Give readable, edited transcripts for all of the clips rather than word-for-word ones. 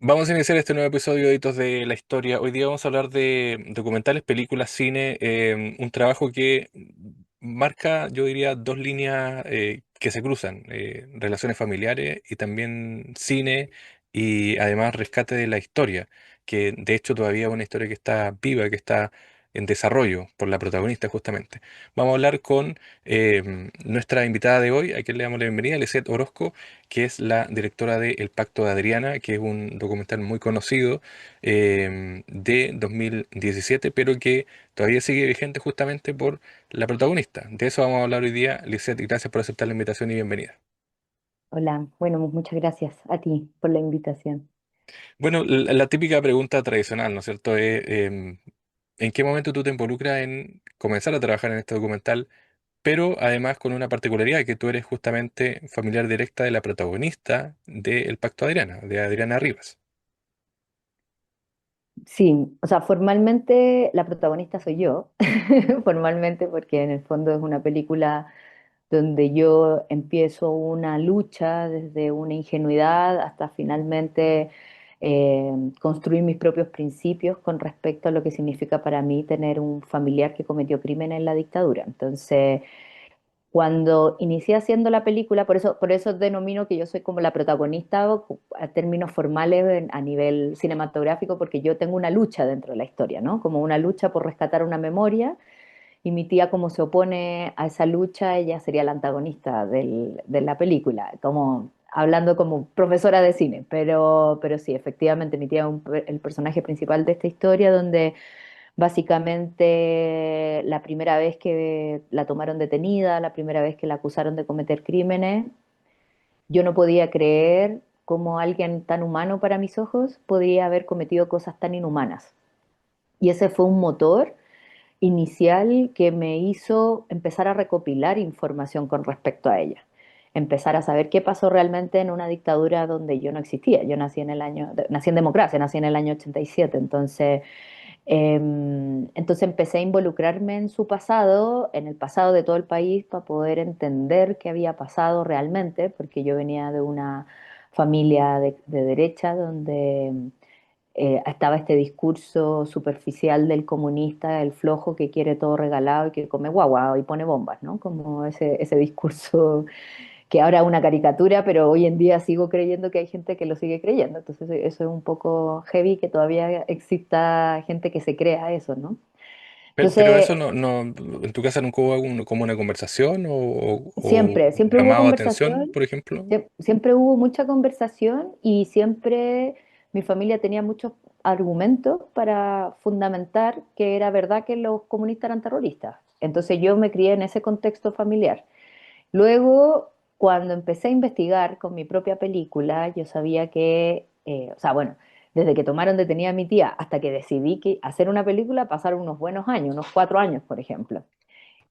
Vamos a iniciar este nuevo episodio de Hitos de la Historia. Hoy día vamos a hablar de documentales, películas, cine, un trabajo que marca, yo diría, dos líneas que se cruzan, relaciones familiares y también cine y además rescate de la historia, que de hecho todavía es una historia que está viva, que está en desarrollo por la protagonista justamente. Vamos a hablar con nuestra invitada de hoy, a quien le damos la bienvenida, Lisette Orozco, que es la directora de El Pacto de Adriana, que es un documental muy conocido de 2017, pero que todavía sigue vigente justamente por la protagonista. De eso vamos a hablar hoy día. Lisette, gracias por aceptar la invitación y bienvenida. Hola, bueno, muchas gracias a ti por la invitación. Bueno, la típica pregunta tradicional, ¿no es cierto? Es, ¿en qué momento tú te involucras en comenzar a trabajar en este documental? Pero además con una particularidad, que tú eres justamente familiar directa de la protagonista de El Pacto de Adriana, de Adriana Rivas. Sí, o sea, formalmente la protagonista soy yo, formalmente porque en el fondo es una película donde yo empiezo una lucha desde una ingenuidad hasta finalmente construir mis propios principios con respecto a lo que significa para mí tener un familiar que cometió crimen en la dictadura. Entonces, cuando inicié haciendo la película, por eso denomino que yo soy como la protagonista a términos formales a nivel cinematográfico, porque yo tengo una lucha dentro de la historia, ¿no? Como una lucha por rescatar una memoria, y mi tía, como se opone a esa lucha, ella sería la antagonista de la película, como hablando como profesora de cine, pero sí, efectivamente, mi tía es el personaje principal de esta historia, donde básicamente, la primera vez que la tomaron detenida, la primera vez que la acusaron de cometer crímenes, yo no podía creer cómo alguien tan humano para mis ojos podría haber cometido cosas tan inhumanas. Y ese fue un motor inicial que me hizo empezar a recopilar información con respecto a ella. Empezar a saber qué pasó realmente en una dictadura donde yo no existía. Yo nací en democracia, nací en el año 87, entonces empecé a involucrarme en su pasado, en el pasado de todo el país, para poder entender qué había pasado realmente, porque yo venía de una familia de derecha donde estaba este discurso superficial del comunista, el flojo que quiere todo regalado y que come guagua y pone bombas, ¿no? Como ese discurso que ahora es una caricatura, pero hoy en día sigo creyendo que hay gente que lo sigue creyendo. Entonces eso es un poco heavy, que todavía exista gente que se crea eso, ¿no? Pero Entonces, eso ¿en tu casa nunca hubo como una conversación o siempre hubo llamado a atención, conversación, por ejemplo? siempre hubo mucha conversación, y siempre mi familia tenía muchos argumentos para fundamentar que era verdad que los comunistas eran terroristas. Entonces yo me crié en ese contexto familiar. Luego, cuando empecé a investigar con mi propia película, yo sabía que, o sea, bueno, desde que tomaron detenida a mi tía hasta que decidí que hacer una película, pasaron unos buenos años, unos 4 años, por ejemplo.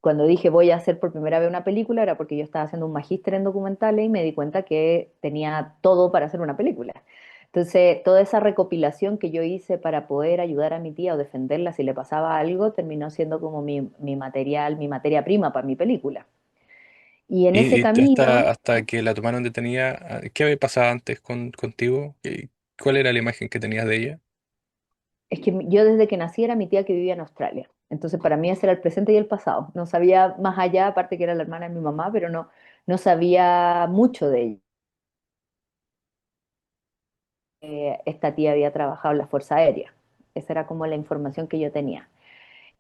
Cuando dije voy a hacer por primera vez una película, era porque yo estaba haciendo un magíster en documentales y me di cuenta que tenía todo para hacer una película. Entonces, toda esa recopilación que yo hice para poder ayudar a mi tía o defenderla si le pasaba algo, terminó siendo como mi material, mi materia prima para mi película. Y en ese camino, Hasta que la tomaron detenida, ¿qué había pasado antes contigo? ¿Cuál era la imagen que tenías de ella? es que yo desde que nací era mi tía que vivía en Australia. Entonces, para mí ese era el presente y el pasado. No sabía más allá, aparte que era la hermana de mi mamá, pero no sabía mucho de ella. Esta tía había trabajado en la Fuerza Aérea. Esa era como la información que yo tenía.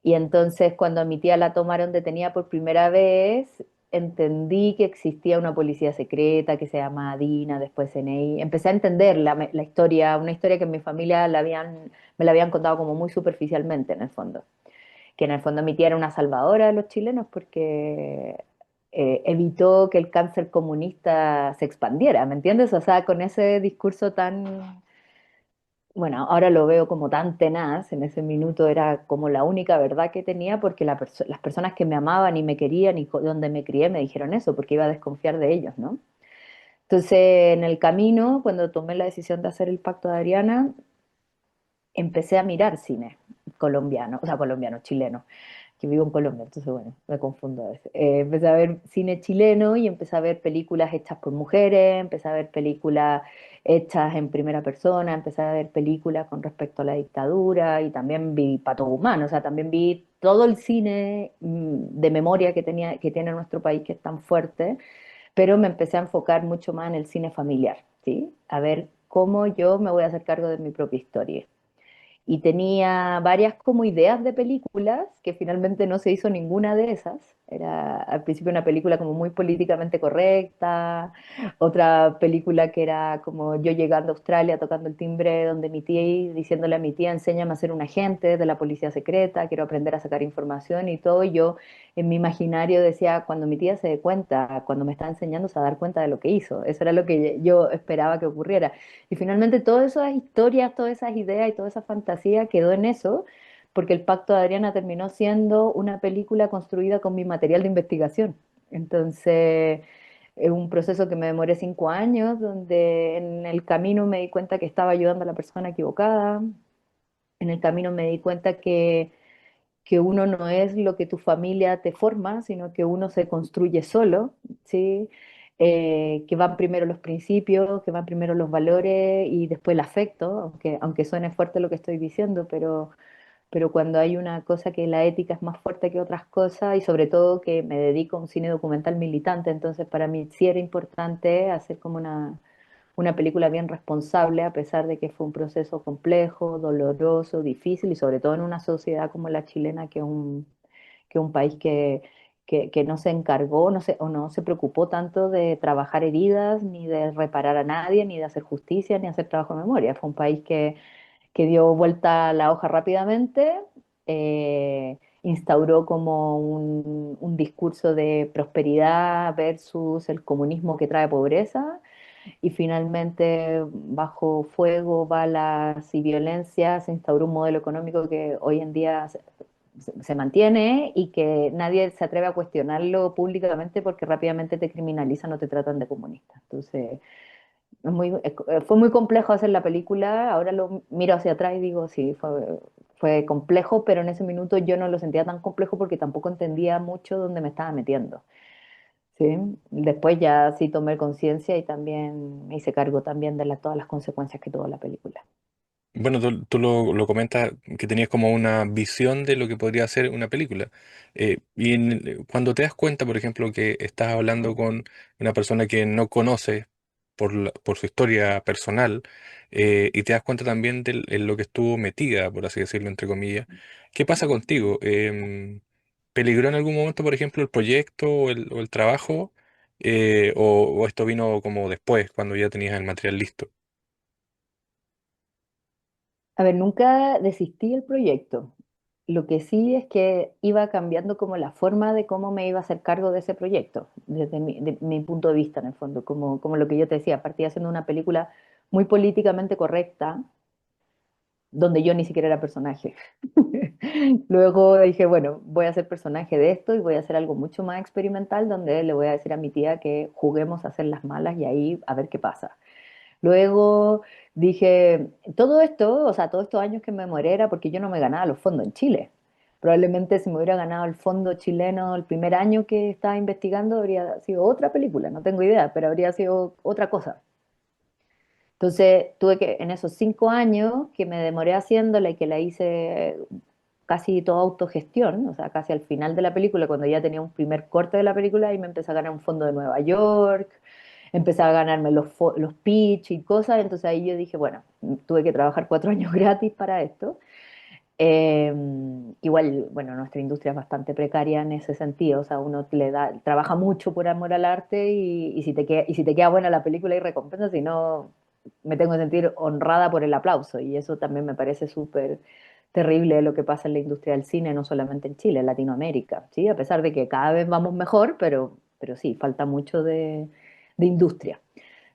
Y entonces, cuando a mi tía la tomaron detenida por primera vez, entendí que existía una policía secreta que se llama DINA, después CNI. Empecé a entender la historia, una historia que en mi familia me la habían contado como muy superficialmente, en el fondo. Que en el fondo mi tía era una salvadora de los chilenos, porque evitó que el cáncer comunista se expandiera, ¿me entiendes? O sea, con ese discurso tan, bueno, ahora lo veo como tan tenaz. En ese minuto era como la única verdad que tenía, porque las personas que me amaban y me querían y donde me crié me dijeron eso, porque iba a desconfiar de ellos, ¿no? Entonces, en el camino, cuando tomé la decisión de hacer el Pacto de Adriana, empecé a mirar cine colombiano, o sea, colombiano, chileno. que vivo en Colombia, entonces bueno, me confundo a veces. Empecé a ver cine chileno y empecé a ver películas hechas por mujeres, empecé a ver películas hechas en primera persona, empecé a ver películas con respecto a la dictadura y también vi Pato Humano, o sea, también vi todo el cine de memoria que tiene nuestro país, que es tan fuerte, pero me empecé a enfocar mucho más en el cine familiar, ¿sí? A ver cómo yo me voy a hacer cargo de mi propia historia y tenía varias como ideas de películas que finalmente no se hizo ninguna de esas. Era al principio una película como muy políticamente correcta, otra película que era como yo llegando a Australia tocando el timbre donde mi tía y diciéndole a mi tía, enséñame a ser un agente de la policía secreta, quiero aprender a sacar información y todo. Y yo en mi imaginario decía, cuando mi tía se dé cuenta, cuando me está enseñando, se va a dar cuenta de lo que hizo. Eso era lo que yo esperaba que ocurriera. Y finalmente todas esas historias, todas esas ideas y toda esa fantasía quedó en eso, porque El Pacto de Adriana terminó siendo una película construida con mi material de investigación. Entonces, es un proceso que me demoré 5 años, donde en el camino me di cuenta que estaba ayudando a la persona equivocada, en el camino me di cuenta que uno no es lo que tu familia te forma, sino que uno se construye solo, ¿sí? Que van primero los principios, que van primero los valores y después el afecto, aunque suene fuerte lo que estoy diciendo, pero cuando hay una cosa que la ética es más fuerte que otras cosas y sobre todo que me dedico a un cine documental militante, entonces para mí sí era importante hacer como una película bien responsable, a pesar de que fue un proceso complejo, doloroso, difícil y sobre todo en una sociedad como la chilena, que es un país que no se encargó o no se preocupó tanto de trabajar heridas, ni de reparar a nadie, ni de hacer justicia, ni hacer trabajo de memoria. Fue un país que dio vuelta a la hoja rápidamente, instauró como un discurso de prosperidad versus el comunismo que trae pobreza y finalmente, bajo fuego, balas y violencia, se instauró un modelo económico que hoy en día se mantiene y que nadie se atreve a cuestionarlo públicamente porque rápidamente te criminalizan o te tratan de comunista. Entonces, fue muy complejo hacer la película. Ahora lo miro hacia atrás y digo, sí, fue complejo, pero en ese minuto yo no lo sentía tan complejo porque tampoco entendía mucho dónde me estaba metiendo. ¿Sí? Después ya sí tomé conciencia y también me hice cargo también de todas las consecuencias que tuvo la película. Bueno, tú lo comentas que tenías como una visión de lo que podría ser una película. Cuando te das cuenta, por ejemplo, que estás hablando con una persona que no conoces por su historia personal, y te das cuenta también en lo que estuvo metida, por así decirlo, entre comillas, ¿qué pasa contigo? ¿Peligró en algún momento, por ejemplo, el proyecto o el trabajo? ¿O esto vino como después, cuando ya tenías el material listo? A ver, nunca desistí del proyecto. Lo que sí es que iba cambiando como la forma de cómo me iba a hacer cargo de ese proyecto, desde mi punto de vista, en el fondo, como lo que yo te decía, partí haciendo una película muy políticamente correcta, donde yo ni siquiera era personaje. Luego dije, bueno, voy a ser personaje de esto y voy a hacer algo mucho más experimental, donde le voy a decir a mi tía que juguemos a hacer las malas y ahí a ver qué pasa. Luego dije, todo esto, o sea, todos estos años que me demoré era porque yo no me ganaba los fondos en Chile. Probablemente si me hubiera ganado el fondo chileno el primer año que estaba investigando, habría sido otra película, no tengo idea, pero habría sido otra cosa. Entonces tuve que, en esos 5 años que me demoré haciéndola y que la hice casi toda autogestión, o sea, casi al final de la película, cuando ya tenía un primer corte de la película, y me empecé a ganar un fondo de Nueva York, empecé a ganarme los pitch y cosas, entonces ahí yo dije, bueno, tuve que trabajar 4 años gratis para esto. Eh, igual, bueno, nuestra industria es bastante precaria en ese sentido, o sea, uno trabaja mucho por amor al arte y si te queda buena la película hay recompensa, si no, me tengo que sentir honrada por el aplauso y eso también me parece súper terrible lo que pasa en la industria del cine, no solamente en Chile, en Latinoamérica, ¿sí? A pesar de que cada vez vamos mejor, pero sí, falta mucho de industria.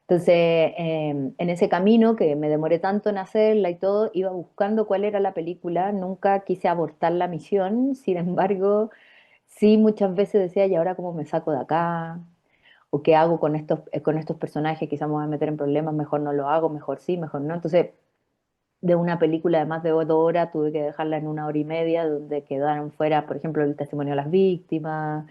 Entonces, en ese camino que me demoré tanto en hacerla y todo, iba buscando cuál era la película, nunca quise abortar la misión, sin embargo, sí muchas veces decía, ¿y ahora cómo me saco de acá? ¿O qué hago con estos personajes? Quizás me voy a meter en problemas, mejor no lo hago, mejor sí, mejor no. Entonces, de una película de más de 2 horas, tuve que dejarla en 1 hora y media, donde quedaron fuera, por ejemplo, el testimonio de las víctimas,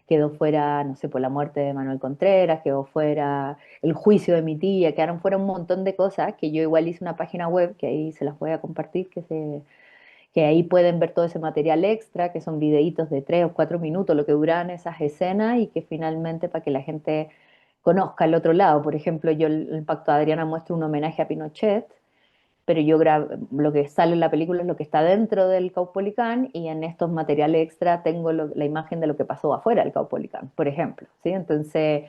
quedó fuera, no sé, por la muerte de Manuel Contreras, quedó fuera el juicio de mi tía, quedaron fuera un montón de cosas que yo igual hice una página web, que ahí se las voy a compartir, que ahí pueden ver todo ese material extra, que son videitos de 3 o 4 minutos, lo que duran esas escenas y que finalmente para que la gente conozca el otro lado. Por ejemplo, yo el Pacto de Adriana muestro un homenaje a Pinochet, pero lo que sale en la película es lo que está dentro del Caupolicán y en estos materiales extra tengo la imagen de lo que pasó afuera del Caupolicán, por ejemplo, ¿sí? Entonces,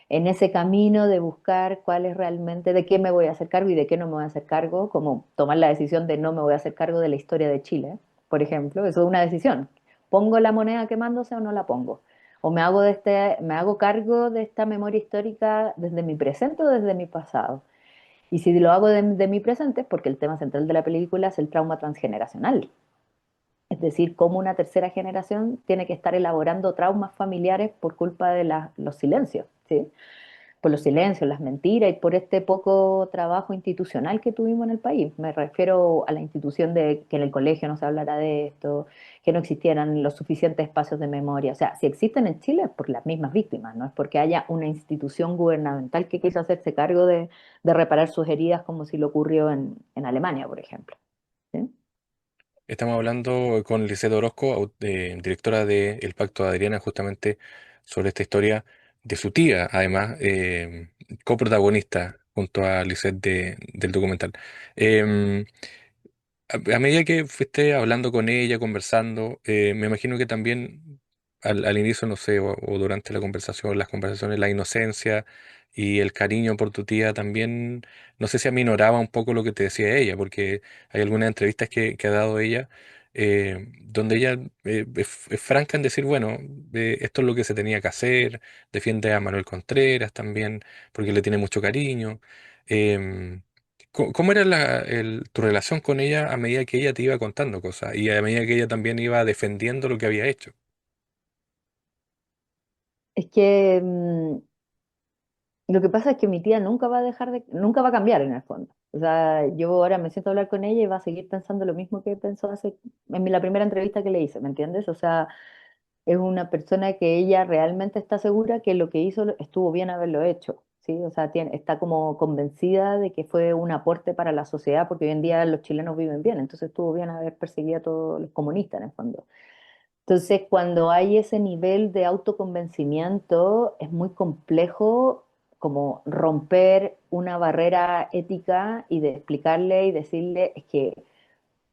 en ese camino de buscar cuál es realmente, de qué me voy a hacer cargo y de qué no me voy a hacer cargo, como tomar la decisión de no me voy a hacer cargo de la historia de Chile, por ejemplo, eso es una decisión. ¿Pongo la moneda quemándose o no la pongo? ¿O me hago cargo de esta memoria histórica desde mi presente o desde mi pasado? Y si lo hago de mi presente, es porque el tema central de la película es el trauma transgeneracional. Es decir, cómo una tercera generación tiene que estar elaborando traumas familiares por culpa de los silencios, ¿sí? Por los silencios, las mentiras y por este poco trabajo institucional que tuvimos en el país. Me refiero a la institución de que en el colegio no se hablara de esto, que no existieran los suficientes espacios de memoria. O sea, si existen en Chile es por las mismas víctimas, no es porque haya una institución gubernamental que quiso hacerse cargo de reparar sus heridas como si lo ocurrió en Alemania, por ejemplo. ¿Sí? Estamos hablando con Lisette Orozco, directora de El Pacto de Adriana, justamente sobre esta historia de su tía, además, coprotagonista junto a Lisette del documental. Em, a medida que fuiste hablando con ella, conversando, me imagino que también al inicio, no sé, o durante la conversación, las conversaciones, la inocencia y el cariño por tu tía también, no sé si aminoraba un poco lo que te decía ella, porque hay algunas entrevistas que ha dado ella, donde ella es franca en decir, bueno, esto es lo que se tenía que hacer, defiende a Manuel Contreras también, porque le tiene mucho cariño. em, ¿Cómo era tu relación con ella a medida que ella te iba contando cosas y a medida que ella también iba defendiendo lo que había hecho? Es que lo que pasa es que mi tía nunca va a cambiar en el fondo. O sea, yo ahora me siento a hablar con ella y va a seguir pensando lo mismo que pensó la primera entrevista que le hice, ¿me entiendes? O sea, es una persona que ella realmente está segura que lo que hizo estuvo bien haberlo hecho, ¿sí? O sea, está como convencida de que fue un aporte para la sociedad porque hoy en día los chilenos viven bien, entonces estuvo bien haber perseguido a todos los comunistas en el fondo. Entonces, cuando hay ese nivel de autoconvencimiento, es muy complejo como romper una barrera ética y de explicarle y decirle, es que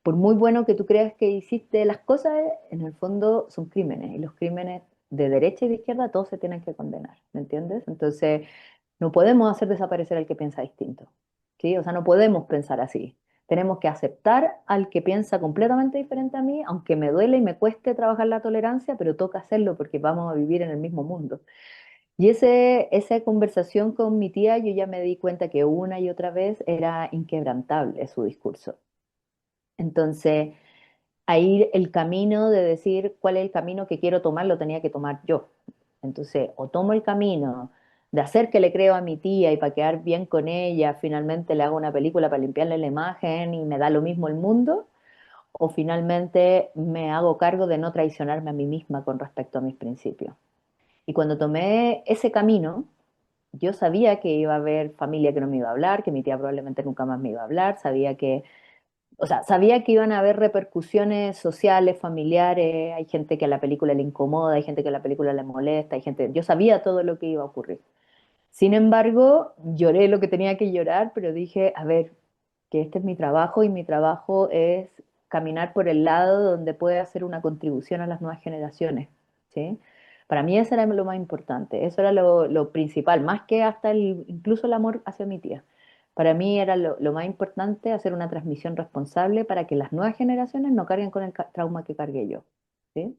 por muy bueno que tú creas que hiciste las cosas, en el fondo son crímenes y los crímenes de derecha y de izquierda todos se tienen que condenar, ¿me entiendes? Entonces, no podemos hacer desaparecer al que piensa distinto, ¿sí? O sea, no podemos pensar así. Tenemos que aceptar al que piensa completamente diferente a mí, aunque me duele y me cueste trabajar la tolerancia, pero toca hacerlo porque vamos a vivir en el mismo mundo. Y esa conversación con mi tía, yo ya me di cuenta que una y otra vez era inquebrantable su discurso. Entonces, ahí el camino de decir cuál es el camino que quiero tomar, lo tenía que tomar yo. Entonces, o tomo el camino de hacer que le creo a mi tía y para quedar bien con ella, finalmente le hago una película para limpiarle la imagen y me da lo mismo el mundo, o finalmente me hago cargo de no traicionarme a mí misma con respecto a mis principios. Y cuando tomé ese camino, yo sabía que iba a haber familia que no me iba a hablar, que mi tía probablemente nunca más me iba a hablar, sabía que iban a haber repercusiones sociales, familiares, hay gente que a la película le incomoda, hay gente que a la película le molesta, yo sabía todo lo que iba a ocurrir. Sin embargo, lloré lo que tenía que llorar, pero dije, a ver, que este es mi trabajo y mi trabajo es caminar por el lado donde puede hacer una contribución a las nuevas generaciones, ¿sí? Para mí eso era lo más importante, eso era lo principal, más que hasta incluso el amor hacia mi tía. Para mí era lo más importante hacer una transmisión responsable para que las nuevas generaciones no carguen con el trauma que cargué yo, ¿sí?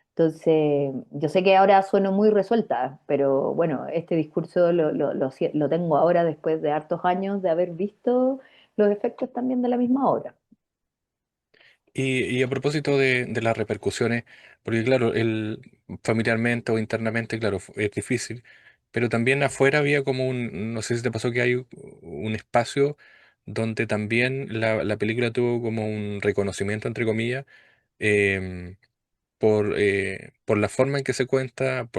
Entonces, yo sé que ahora sueno muy resuelta, pero bueno, este discurso lo tengo ahora después de hartos años de haber visto los efectos también de la misma obra. Y a propósito de las repercusiones, porque claro, familiarmente o internamente, claro, es difícil, pero también afuera había como no sé si te pasó que hay un espacio donde también la película tuvo como un reconocimiento, entre comillas, em, por la forma en que se cuenta,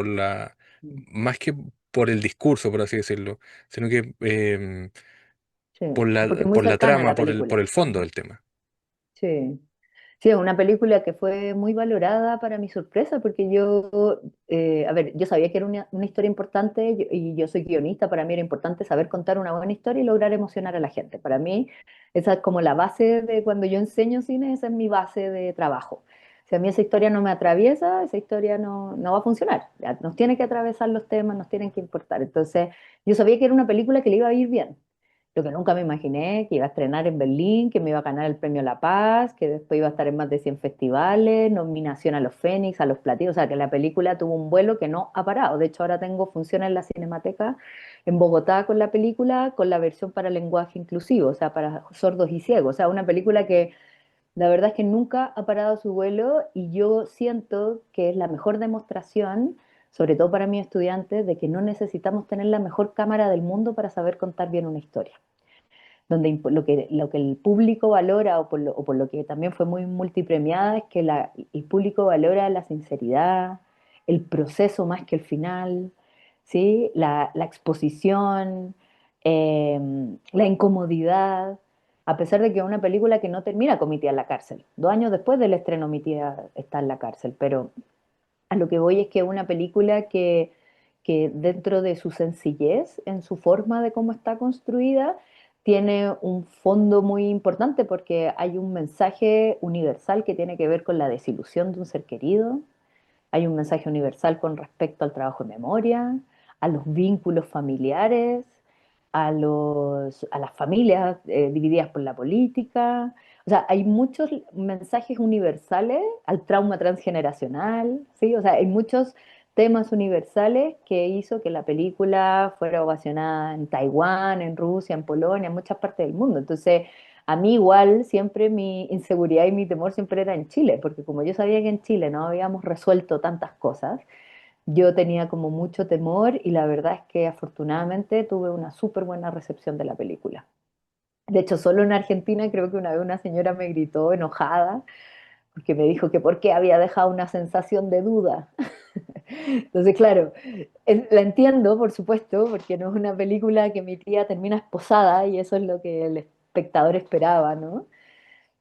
más que por el discurso, por así decirlo, sino que Sí, porque es muy por la cercana a trama, la por película. el fondo del tema. Sí. Sí, es una película que fue muy valorada para mi sorpresa, porque yo, a ver, yo sabía que era una historia importante y yo soy guionista, para mí era importante saber contar una buena historia y lograr emocionar a la gente. Para mí, esa es como la base de cuando yo enseño cine, esa es mi base de trabajo. Si a mí esa historia no me atraviesa, esa historia no va a funcionar. Ya, nos tiene que atravesar los temas, nos tienen que importar. Entonces, yo sabía que era una película que le iba a ir bien. Lo que nunca me imaginé, que iba a estrenar en Berlín, que me iba a ganar el Premio La Paz, que después iba a estar en más de 100 festivales, nominación a los Fénix, a los Platillos, o sea, que la película tuvo un vuelo que no ha parado. De hecho, ahora tengo funciones en la Cinemateca en Bogotá con la película, con la versión para lenguaje inclusivo, o sea, para sordos y ciegos. O sea, una película que la verdad es que nunca ha parado su vuelo y yo siento que es la mejor demostración, sobre todo para mis estudiantes, de que no necesitamos tener la mejor cámara del mundo para saber contar bien una historia donde lo que el público valora o por lo que también fue muy multipremiada es que el público valora la sinceridad, el proceso más que el final, ¿sí? La exposición, eh, la incomodidad, a pesar de que es una película que no termina con mi tía en la cárcel. 2 años después del estreno mi tía está en la cárcel, pero a lo que voy es que es una película que dentro de su sencillez, en su forma de cómo está construida, tiene un fondo muy importante porque hay un mensaje universal que tiene que ver con la desilusión de un ser querido, hay un mensaje universal con respecto al trabajo de memoria, a los vínculos familiares, a las familias divididas por la política. O sea, hay muchos mensajes universales al trauma transgeneracional, ¿sí? O sea, hay muchos temas universales que hizo que la película fuera ovacionada en Taiwán, en Rusia, en Polonia, en muchas partes del mundo. Entonces, a mí igual siempre mi inseguridad y mi temor siempre era en Chile, porque como yo sabía que en Chile no habíamos resuelto tantas cosas, yo tenía como mucho temor y la verdad es que afortunadamente tuve una súper buena recepción de la película. De hecho, solo en Argentina creo que una vez una señora me gritó enojada porque me dijo que por qué había dejado una sensación de duda. Entonces, claro, la entiendo, por supuesto, porque no es una película que mi tía termina esposada y eso es lo que el espectador esperaba, ¿no?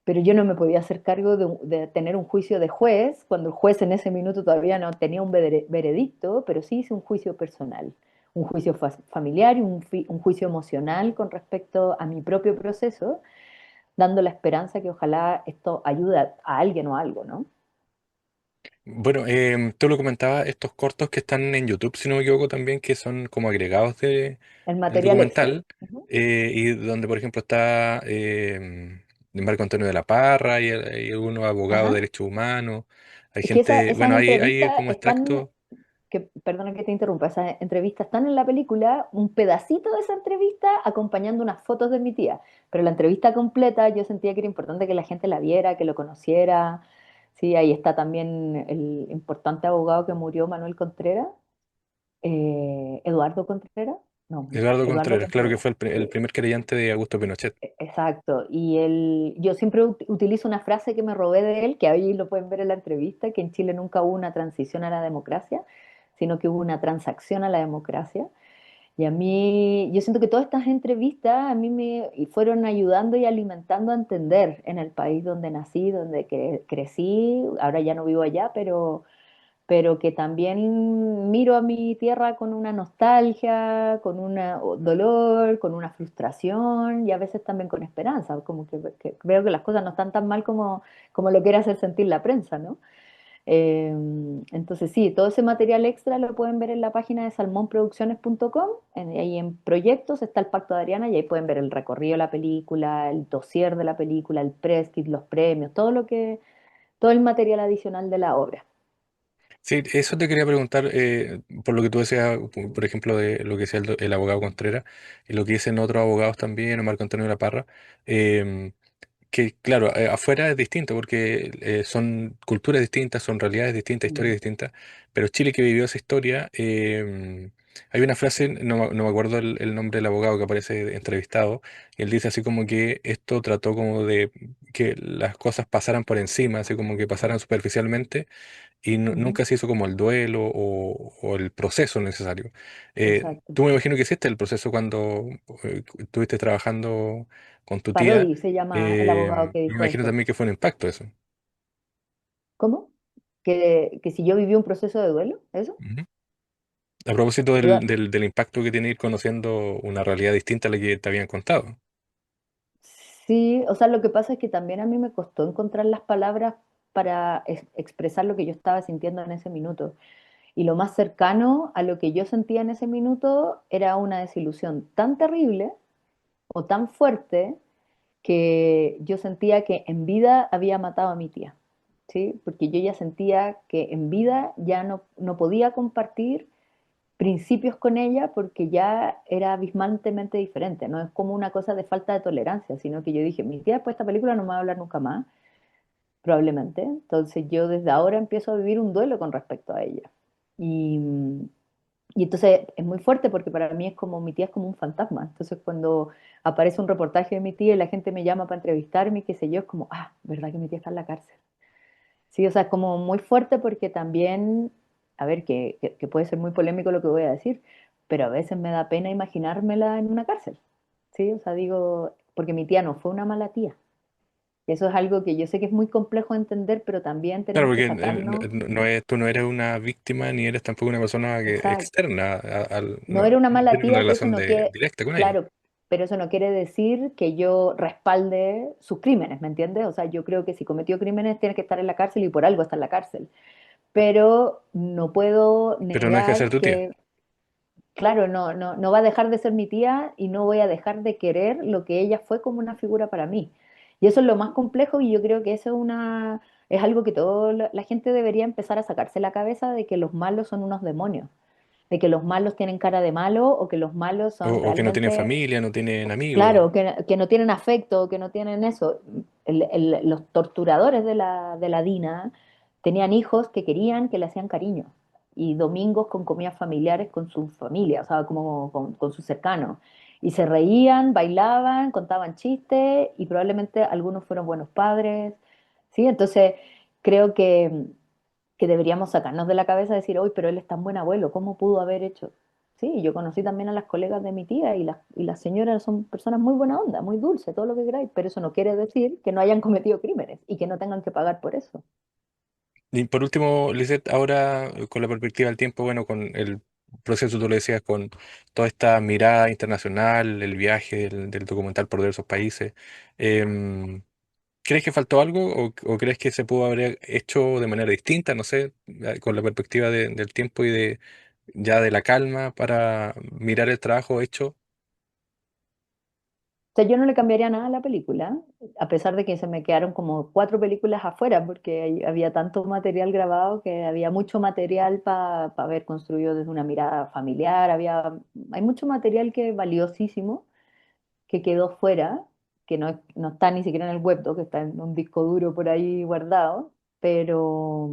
Pero yo no me podía hacer cargo de tener un juicio de juez, cuando el juez en ese minuto todavía no tenía un veredicto, pero sí hice un juicio personal, un juicio familiar y un juicio emocional con respecto a mi propio proceso, dando la esperanza que ojalá esto ayude a alguien o a algo, ¿no? Bueno, tú lo comentabas, estos cortos que están en YouTube, si no me equivoco también, que son como agregados El del material extra. documental, Ujú. y donde, por ejemplo, está Marco Antonio de la Parra y algunos abogados de Ajá. derechos humanos. Hay Es que gente, esas bueno, hay entrevistas como están, extractos. perdona que te interrumpa, esas entrevistas están en la película, un pedacito de esa entrevista acompañando unas fotos de mi tía, pero la entrevista completa yo sentía que era importante que la gente la viera, que lo conociera, sí, ahí está también el importante abogado que murió, Manuel Contreras, Eduardo Contreras, no, Eduardo Eduardo Contreras, claro que Contreras, fue el sí, primer creyente de Augusto Pinochet. exacto, y yo siempre utilizo una frase que me robé de él, que ahí lo pueden ver en la entrevista, que en Chile nunca hubo una transición a la democracia, sino que hubo una transacción a la democracia. Y a mí, yo siento que todas estas entrevistas a mí me y fueron ayudando y alimentando a entender en el país donde nací, donde crecí, ahora ya no vivo allá, pero que también miro a mi tierra con una nostalgia, con un dolor, con una frustración y a veces también con esperanza, como que veo que las cosas no están tan mal como lo quiere hacer sentir la prensa, ¿no? Eh, entonces sí, todo ese material extra lo pueden ver en la página de salmonproducciones.com, ahí en proyectos está el Pacto de Ariana y ahí pueden ver el recorrido de la película, el dossier de la película, el press kit, los premios, todo el material adicional de la obra. Sí, eso te quería preguntar, por lo que tú decías, por ejemplo, de lo que decía el abogado Contreras, y lo que dicen otros abogados también, o Marco Antonio de la Parra, em, que claro, afuera es distinto porque son culturas distintas, son realidades distintas, historias Mm. distintas, pero Chile que vivió esa historia, hay una frase, no me acuerdo el nombre del abogado que aparece entrevistado, y él dice así como que esto trató como de que las cosas pasaran por encima, así como que pasaran superficialmente, y Ujú. nunca se hizo como el duelo o el proceso necesario. Exacto. Tú me imagino que hiciste el proceso cuando estuviste trabajando con tu tía, Parodi se llama el abogado que me dijo imagino eso. también que fue un impacto eso. ¿Cómo? ¿Que si yo viví un proceso de duelo? ¿Eso? Ujú. A propósito Yo, del impacto que tiene ir conociendo una realidad distinta a la que te habían contado. sí, o sea, lo que pasa es que también a mí me costó encontrar las palabras para expresar lo que yo estaba sintiendo en ese minuto. Y lo más cercano a lo que yo sentía en ese minuto era una desilusión tan terrible o tan fuerte que yo sentía que en vida había matado a mi tía, ¿sí? Porque yo ya sentía que en vida ya no podía compartir principios con ella porque ya era abismalmente diferente, no es como una cosa de falta de tolerancia, sino que yo dije, mi tía después de esta película no me va a hablar nunca más, probablemente, entonces yo desde ahora empiezo a vivir un duelo con respecto a ella. Y, y entonces es muy fuerte porque para mí es como, mi tía es como un fantasma, entonces cuando aparece un reportaje de mi tía y la gente me llama para entrevistarme, qué sé yo, es como, ah, ¿verdad que mi tía está en la cárcel? Sí, o sea, es como muy fuerte porque también, a ver, que puede ser muy polémico lo que voy a decir, pero a veces me da pena imaginármela en una cárcel. Sí, o sea, digo, porque mi tía no fue una mala tía. Eso es algo que yo sé que es muy complejo de entender, pero también Claro, tenemos que porque sacarnos. tú no eres una víctima ni eres tampoco una persona Exacto. externa, No era una no mala tienes una tía, pero eso relación no quiere, directa con ella. claro, pero eso no quiere decir que yo respalde sus crímenes, ¿me entiendes? O sea, yo creo que si cometió crímenes tiene que estar en la cárcel y por algo está en la cárcel. Pero no puedo Pero no deja de ser negar tu tía. que, claro, no va a dejar de ser mi tía y no voy a dejar de querer lo que ella fue como una figura para mí. Y eso es lo más complejo y yo creo que eso es algo que toda la gente debería empezar a sacarse la cabeza de que los malos son unos demonios, de que los malos tienen cara de malo o que los malos son O que no tienen realmente, familia, no tienen amigos. claro, que no tienen afecto, que no tienen eso. Los torturadores de la DINA tenían hijos que querían, que le hacían cariño. Y domingos con comidas familiares con su familia, o sea, como con sus cercanos. Y se reían, bailaban, contaban chistes y probablemente algunos fueron buenos padres. ¿Sí? Entonces, creo que deberíamos sacarnos de la cabeza y decir, hoy, pero él es tan buen abuelo, ¿cómo pudo haber hecho? Sí, yo conocí también a las colegas de mi tía y las señoras son personas muy buena onda, muy dulces, todo lo que queráis, pero eso no quiere decir que no hayan cometido crímenes y que no tengan que pagar por eso. Y por último, Lisette, ahora con la perspectiva del tiempo, bueno, con el proceso, tú lo decías, con toda esta mirada internacional, el viaje del documental por diversos países, em, ¿crees que faltó algo o crees que se pudo haber hecho de manera distinta, no sé, con la perspectiva del tiempo y de ya de la calma para mirar el trabajo hecho? O sea, yo no le cambiaría nada a la película, a pesar de que se me quedaron como 4 películas afuera, porque había tanto material grabado que había mucho material para haber construido desde una mirada familiar, hay mucho material que es valiosísimo, que quedó fuera, que no está ni siquiera en el webdoc, que está en un disco duro por ahí guardado, pero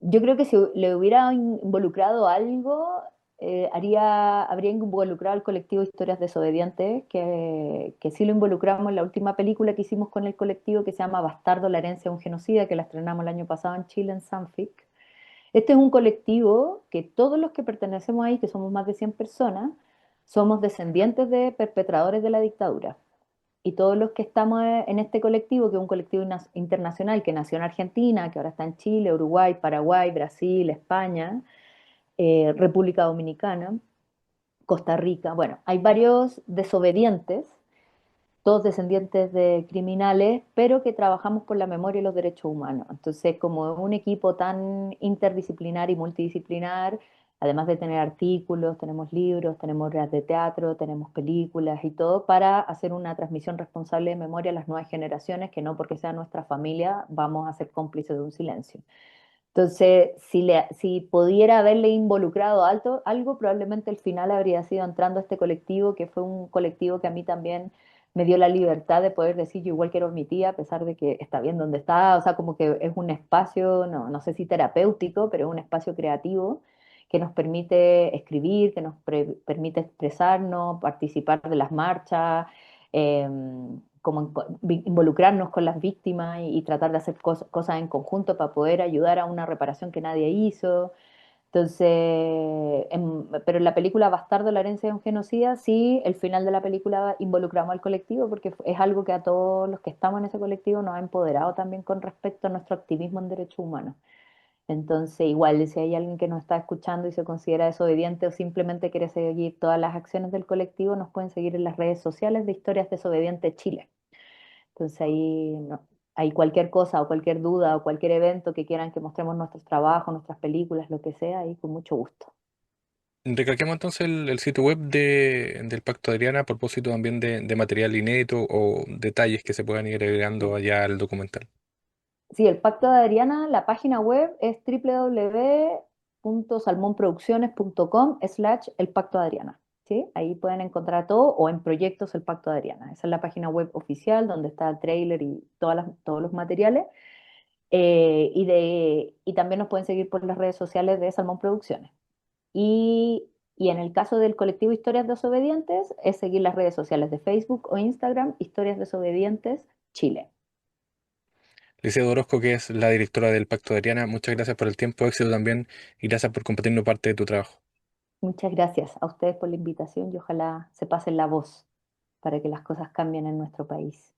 yo creo que si le hubiera involucrado algo, habría involucrado al colectivo Historias Desobedientes, que sí lo involucramos en la última película que hicimos con el colectivo que se llama Bastardo, la herencia de un genocida, que la estrenamos el año pasado en Chile, en Sanfic. Este es un colectivo que todos los que pertenecemos ahí, que somos más de 100 personas, somos descendientes de perpetradores de la dictadura. Y todos los que estamos en este colectivo, que es un colectivo internacional que nació en Argentina, que ahora está en Chile, Uruguay, Paraguay, Brasil, España, República Dominicana, Costa Rica, bueno, hay varios desobedientes, todos descendientes de criminales, pero que trabajamos por la memoria y los derechos humanos. Entonces, como un equipo tan interdisciplinar y multidisciplinar, además de tener artículos, tenemos libros, tenemos obras de teatro, tenemos películas y todo, para hacer una transmisión responsable de memoria a las nuevas generaciones, que no porque sea nuestra familia vamos a ser cómplices de un silencio. Entonces, si pudiera haberle involucrado algo, probablemente el final habría sido entrando a este colectivo, que fue un colectivo que a mí también me dio la libertad de poder decir, yo igual quiero mi tía, a pesar de que está bien donde está, o sea, como que es un espacio, no sé si terapéutico, pero es un espacio creativo que nos permite escribir, que nos permite expresarnos, participar de las marchas, eh, como involucrarnos con las víctimas y tratar de hacer cosas en conjunto para poder ayudar a una reparación que nadie hizo. Entonces, pero en la película Bastardo, la herencia de un genocida, sí, el final de la película involucramos al colectivo porque es algo que a todos los que estamos en ese colectivo nos ha empoderado también con respecto a nuestro activismo en derechos humanos. Entonces, igual, si hay alguien que nos está escuchando y se considera desobediente o simplemente quiere seguir todas las acciones del colectivo, nos pueden seguir en las redes sociales de Historias Desobedientes Chile. Entonces ahí, hay cualquier cosa o cualquier duda o cualquier evento que quieran que mostremos nuestros trabajos, nuestras películas, lo que sea, ahí con mucho gusto. Recalquemos entonces el sitio web del Pacto de Adriana a propósito también de material inédito o detalles que se puedan ir agregando Sí. allá al documental. Sí, el Pacto de Adriana, la página web es www.salmonproducciones.com/, el Pacto de Adriana. ¿Sí? Ahí pueden encontrar todo o en Proyectos el Pacto de Adriana. Esa es la página web oficial donde está el trailer y todos los materiales. Y también nos pueden seguir por las redes sociales de Salmón Producciones. Y en el caso del colectivo Historias Desobedientes, es seguir las redes sociales de Facebook o Instagram, Historias Desobedientes Chile. Liceo Orozco, que es la directora del Pacto de Adriana, muchas gracias por el tiempo, éxito también y gracias por compartirnos parte de tu trabajo. Muchas gracias a ustedes por la invitación y ojalá se pasen la voz para que las cosas cambien en nuestro país.